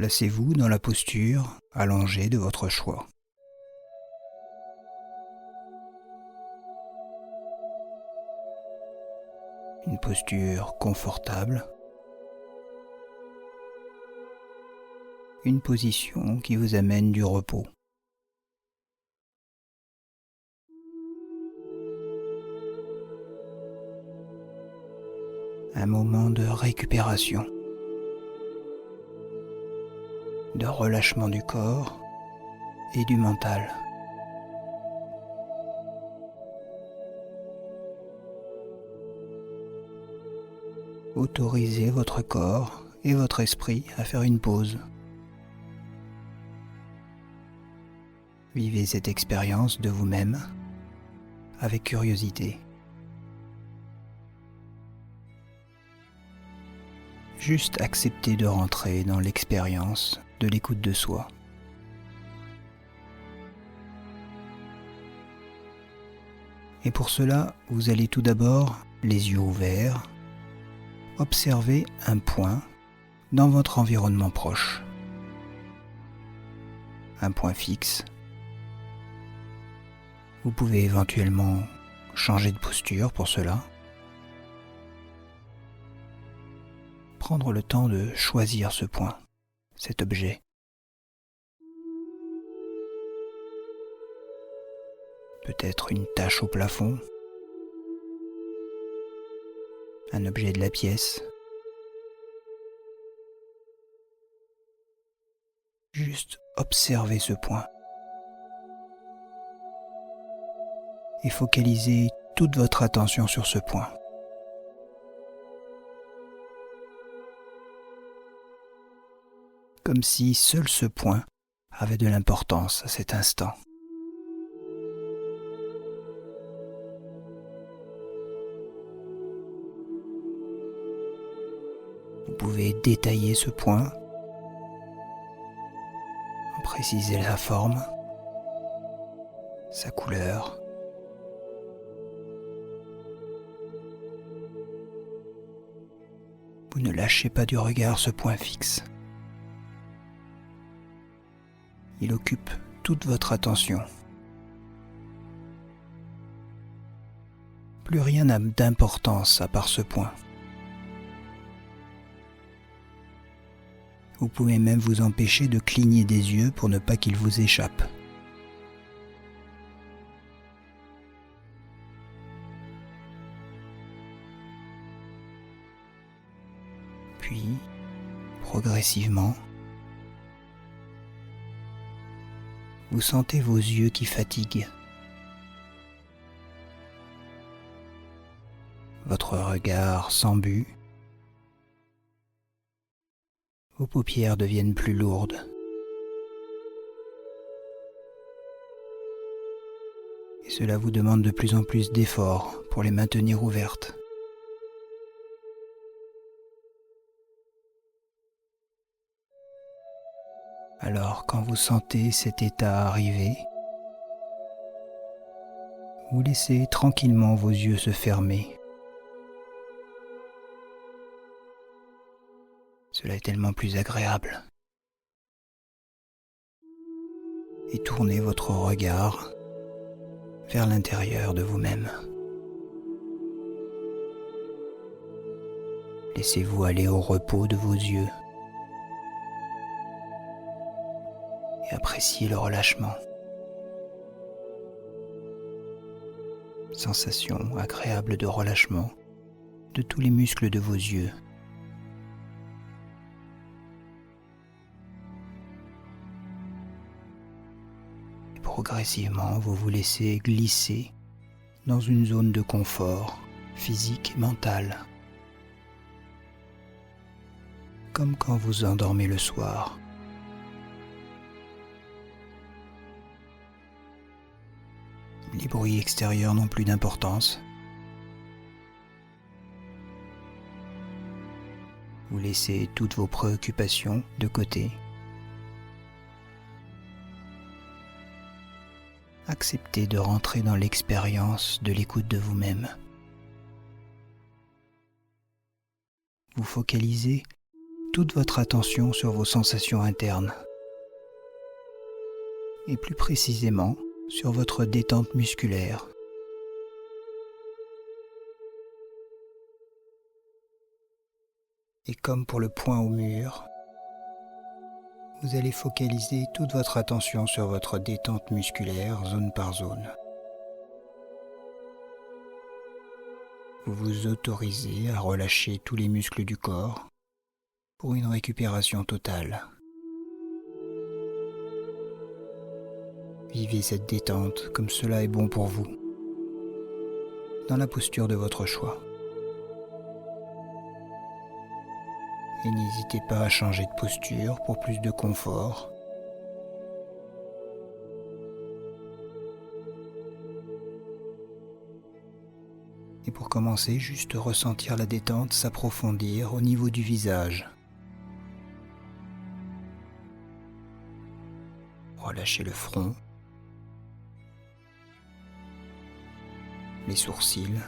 Placez-vous dans la posture allongée de votre choix. Une posture confortable, une position qui vous amène du repos. Un moment de récupération, de relâchement du corps et du mental. Autorisez votre corps et votre esprit à faire une pause. Vivez cette expérience de vous-même avec curiosité. Juste accepter de rentrer dans l'expérience de l'écoute de soi. Et pour cela, vous allez tout d'abord, les yeux ouverts, observer un point dans votre environnement proche. Un point fixe. Vous pouvez éventuellement changer de posture pour cela. Prendre le temps de choisir ce point, cet objet. Peut-être une tache au plafond, un objet de la pièce. Juste observer ce point. Et focalisez toute votre attention sur ce point. Comme si seul ce point avait de l'importance à cet instant. Vous pouvez détailler ce point, préciser sa forme, sa couleur. Vous ne lâchez pas du regard ce point fixe. Il occupe toute votre attention. Plus rien n'a d'importance à part ce point. Vous pouvez même vous empêcher de cligner des yeux pour ne pas qu'il vous échappe. Puis, progressivement, vous sentez vos yeux qui fatiguent. Votre regard s'embue. Vos paupières deviennent plus lourdes. Et cela vous demande de plus en plus d'efforts pour les maintenir ouvertes. Alors, quand vous sentez cet état arriver, vous laissez tranquillement vos yeux se fermer. Cela est tellement plus agréable. Et tournez votre regard vers l'intérieur de vous-même. Laissez-vous aller au repos de vos yeux et appréciez le relâchement. Sensation agréable de relâchement de tous les muscles de vos yeux. Et progressivement, vous vous laissez glisser dans une zone de confort physique et mental. Comme quand vous endormez le soir. Les bruits extérieurs n'ont plus d'importance. Vous laissez toutes vos préoccupations de côté. Acceptez de rentrer dans l'expérience de l'écoute de vous-même. Vous focalisez toute votre attention sur vos sensations internes, et plus précisément sur votre détente musculaire. Et comme pour le point au mur, vous allez focaliser toute votre attention sur votre détente musculaire zone par zone. Vous vous autorisez à relâcher tous les muscles du corps pour une récupération totale. Vivez cette détente comme cela est bon pour vous, dans la posture de votre choix. Et n'hésitez pas à changer de posture pour plus de confort. Et pour commencer, juste ressentir la détente s'approfondir au niveau du visage. Relâchez le front, les sourcils,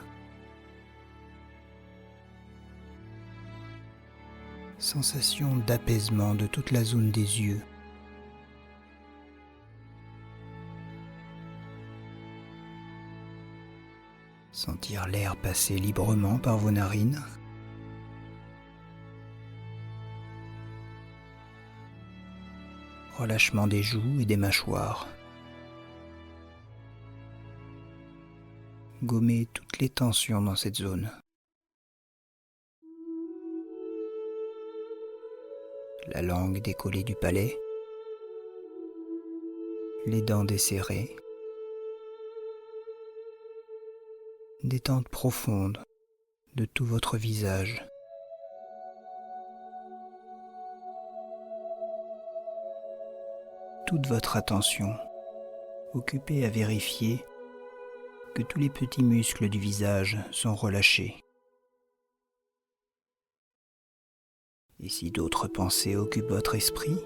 sensation d'apaisement de toute la zone des yeux. Sentir l'air passer librement par vos narines. Relâchement des joues et des mâchoires. Gommez toutes les tensions dans cette zone. La langue décollée du palais, les dents desserrées, détente profonde de tout votre visage. Toute votre attention occupée à vérifier que tous les petits muscles du visage sont relâchés. Et si d'autres pensées occupent votre esprit,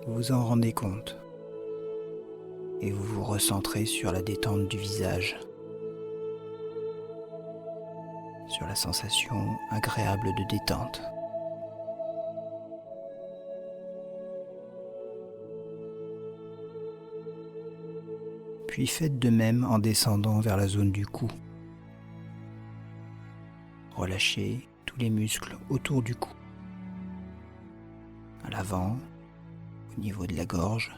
vous vous en rendez compte et vous vous recentrez sur la détente du visage, sur la sensation agréable de détente. Puis faites de même en descendant vers la zone du cou. Relâchez tous les muscles autour du cou. À l'avant, au niveau de la gorge,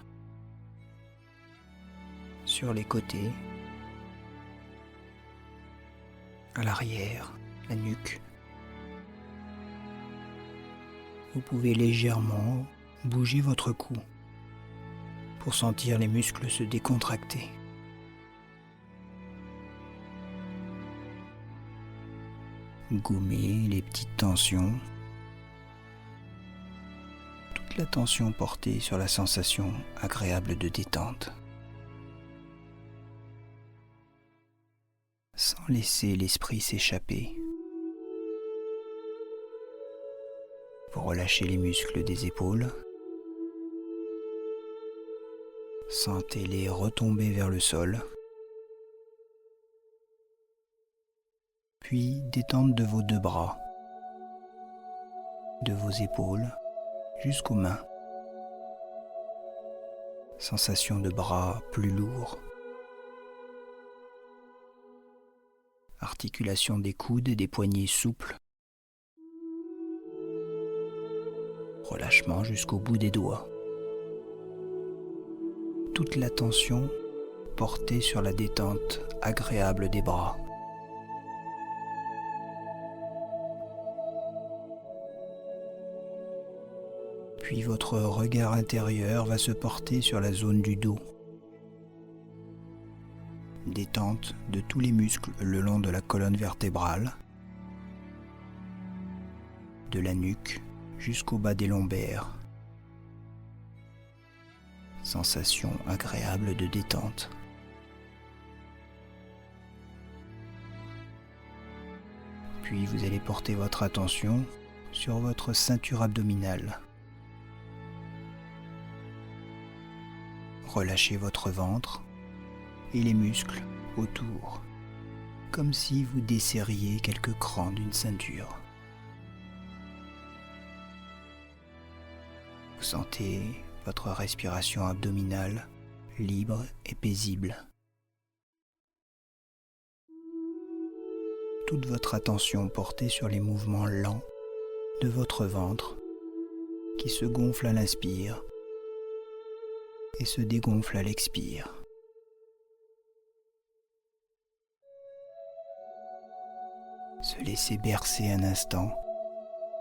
sur les côtés, à l'arrière, la nuque. Vous pouvez légèrement bouger votre cou pour sentir les muscles se décontracter. Gommez les petites tensions. La tension portée sur la sensation agréable de détente, sans laisser l'esprit s'échapper. Vous relâchez les muscles des épaules, sentez-les retomber vers le sol, puis détente de vos deux bras, de vos épaules, jusqu'aux mains. Sensation de bras plus lourds. Articulation des coudes et des poignets souples. Relâchement jusqu'au bout des doigts. Toute l'attention portée sur la détente agréable des bras. Puis votre regard intérieur va se porter sur la zone du dos. Détente de tous les muscles le long de la colonne vertébrale, de la nuque jusqu'au bas des lombaires. Sensation agréable de détente. Puis vous allez porter votre attention sur votre ceinture abdominale. Relâchez votre ventre et les muscles autour, comme si vous desserriez quelques crans d'une ceinture. Vous sentez votre respiration abdominale libre et paisible. Toute votre attention portée sur les mouvements lents de votre ventre qui se gonfle à l'inspire et se dégonfle à l'expire. Se laisser bercer un instant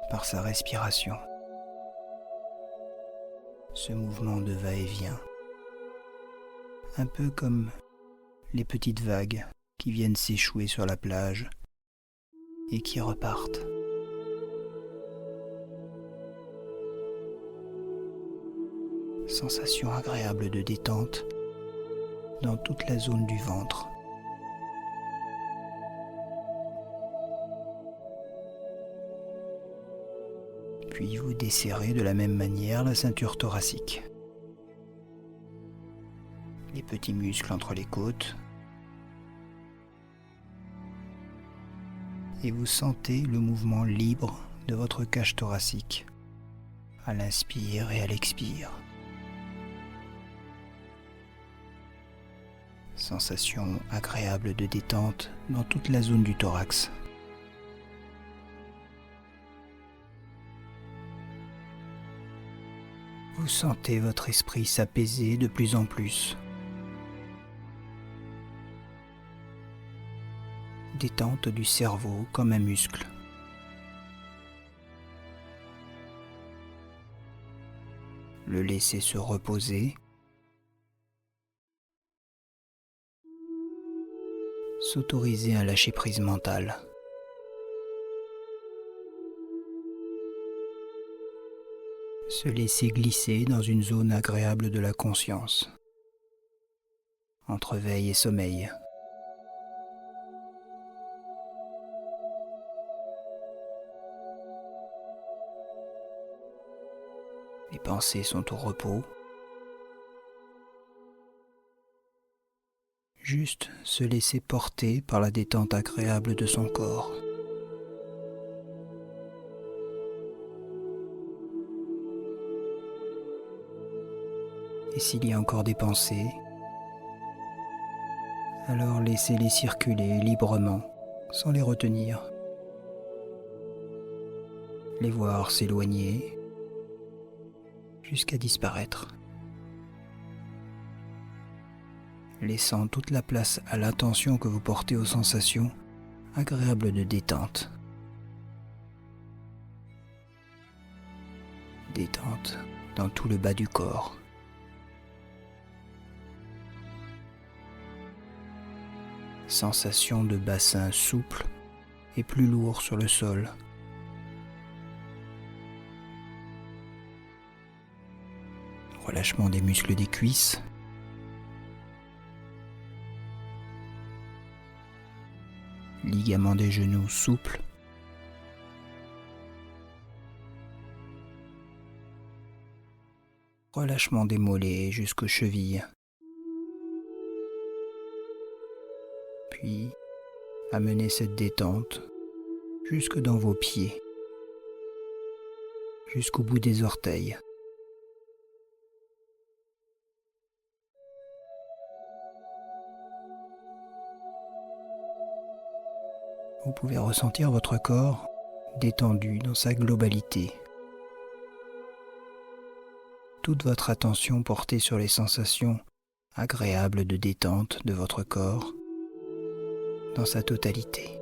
par sa respiration. Ce mouvement de va-et-vient, un peu comme les petites vagues qui viennent s'échouer sur la plage et qui repartent. Sensation agréable de détente dans toute la zone du ventre. Puis vous desserrez de la même manière la ceinture thoracique. Les petits muscles entre les côtes. Et vous sentez le mouvement libre de votre cage thoracique à l'inspire et à l'expire. Sensation agréable de détente dans toute la zone du thorax. Vous sentez votre esprit s'apaiser de plus en plus. Détente du cerveau comme un muscle. Le laisser se reposer. S'autoriser un lâcher-prise mental. Se laisser glisser dans une zone agréable de la conscience, entre veille et sommeil. Les pensées sont au repos. Juste se laisser porter par la détente agréable de son corps. Et s'il y a encore des pensées, alors laissez-les circuler librement, sans les retenir. Les voir s'éloigner jusqu'à disparaître. Laissant toute la place à l'attention que vous portez aux sensations agréables de détente. Détente dans tout le bas du corps. Sensation de bassin souple et plus lourd sur le sol. Relâchement des muscles des cuisses. Ligaments des genoux souples. Relâchement des mollets jusqu'aux chevilles. Puis, amenez cette détente jusque dans vos pieds, jusqu'au bout des orteils. Vous pouvez ressentir votre corps détendu dans sa globalité. Toute votre attention portée sur les sensations agréables de détente de votre corps dans sa totalité.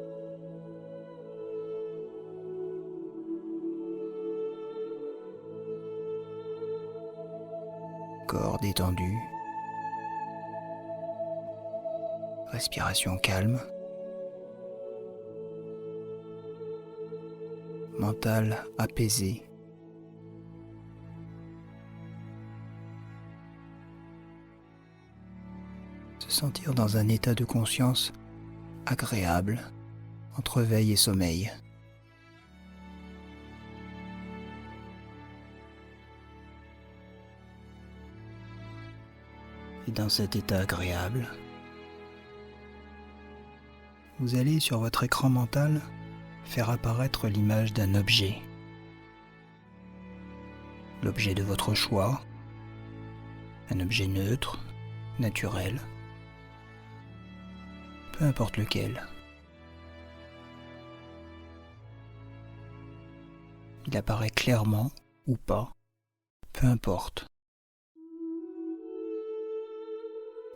Corps détendu. Respiration calme. Mental apaisé. Se sentir dans un état de conscience agréable entre veille et sommeil. Et dans cet état agréable, vous allez sur votre écran mental faire apparaître l'image d'un objet. l'objet de votre choix, un objet neutre, naturel, peu importe lequel. Il apparaît clairement ou pas, peu importe.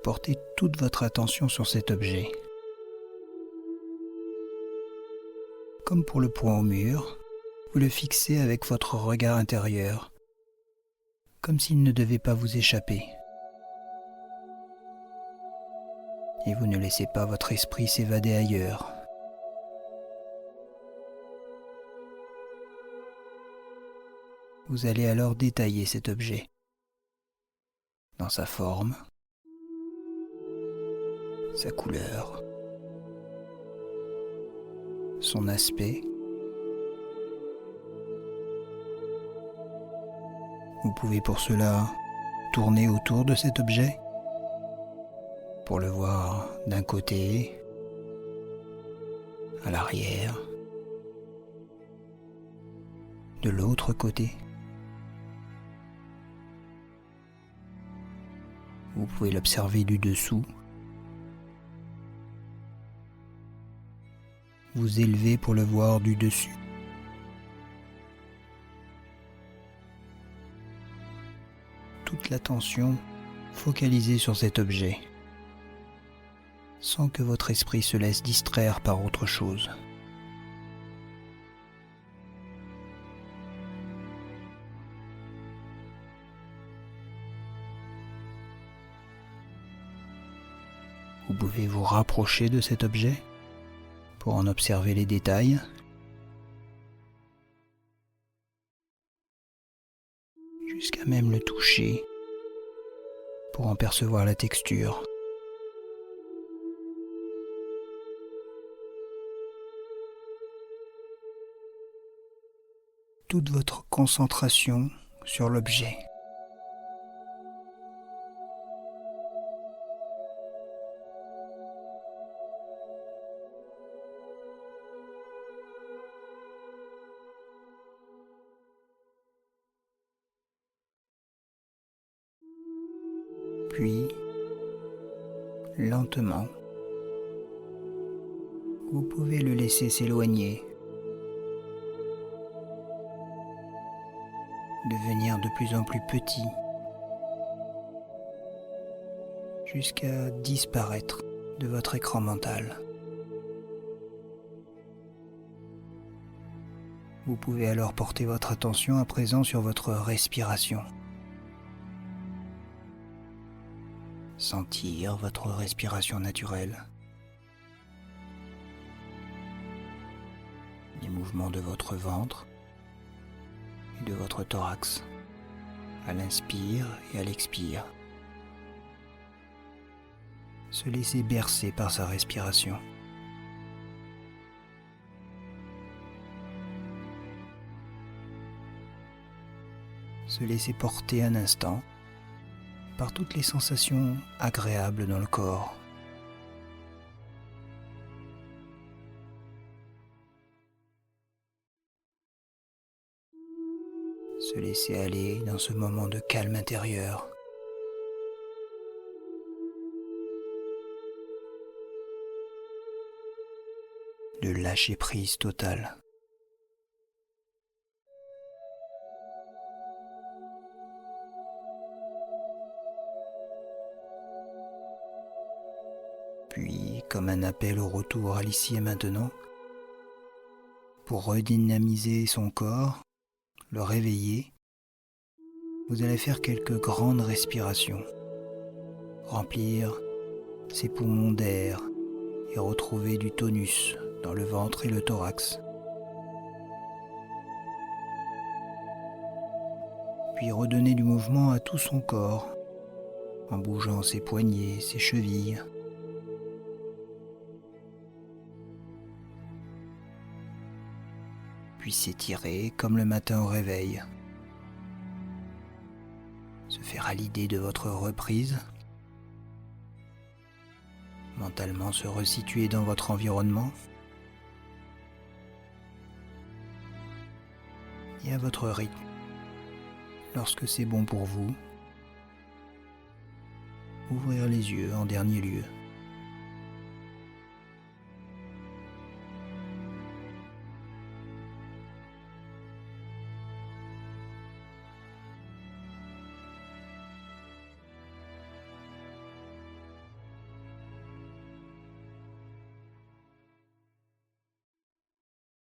Portez toute votre attention sur cet objet. Comme pour le point au mur, vous le fixez avec votre regard intérieur, comme s'il ne devait pas vous échapper. Et vous ne laissez pas votre esprit s'évader ailleurs. Vous allez alors détailler cet objet dans sa forme, sa couleur, son aspect. Vous pouvez pour cela tourner autour de cet objet pour le voir d'un côté, à l'arrière, de l'autre côté. Vous pouvez l'observer du dessous, vous élever pour le voir du dessus. Toute l'attention focalisée sur cet objet, sans que votre esprit se laisse distraire par autre chose. Vous pouvez vous rapprocher de cet objet pour en observer les détails. Jusqu'à même le toucher pour en percevoir la texture. Toute votre concentration sur l'objet. Puis, lentement, vous pouvez le laisser s'éloigner, devenir de plus en plus petit, jusqu'à disparaître de votre écran mental. Vous pouvez alors porter votre attention à présent sur votre respiration. Sentir votre respiration naturelle. Les mouvements de votre ventre et de votre thorax à l'inspire et à l'expire. Se laisser bercer par sa respiration. Se laisser porter un instant par toutes les sensations agréables dans le corps. Se laisser aller dans ce moment de calme intérieur. De lâcher prise totale. Puis, comme un appel au retour à l'ici et maintenant, pour redynamiser son corps, le réveiller, vous allez faire quelques grandes respirations, remplir ses poumons d'air et retrouver du tonus dans le ventre et le thorax. Puis redonner du mouvement à tout son corps, en bougeant ses poignets, ses chevilles. Puis s'étirer comme le matin au réveil. Se faire à l'idée de votre reprise. Mentalement se resituer dans votre environnement. Et à votre rythme, lorsque c'est bon pour vous, ouvrir les yeux en dernier lieu.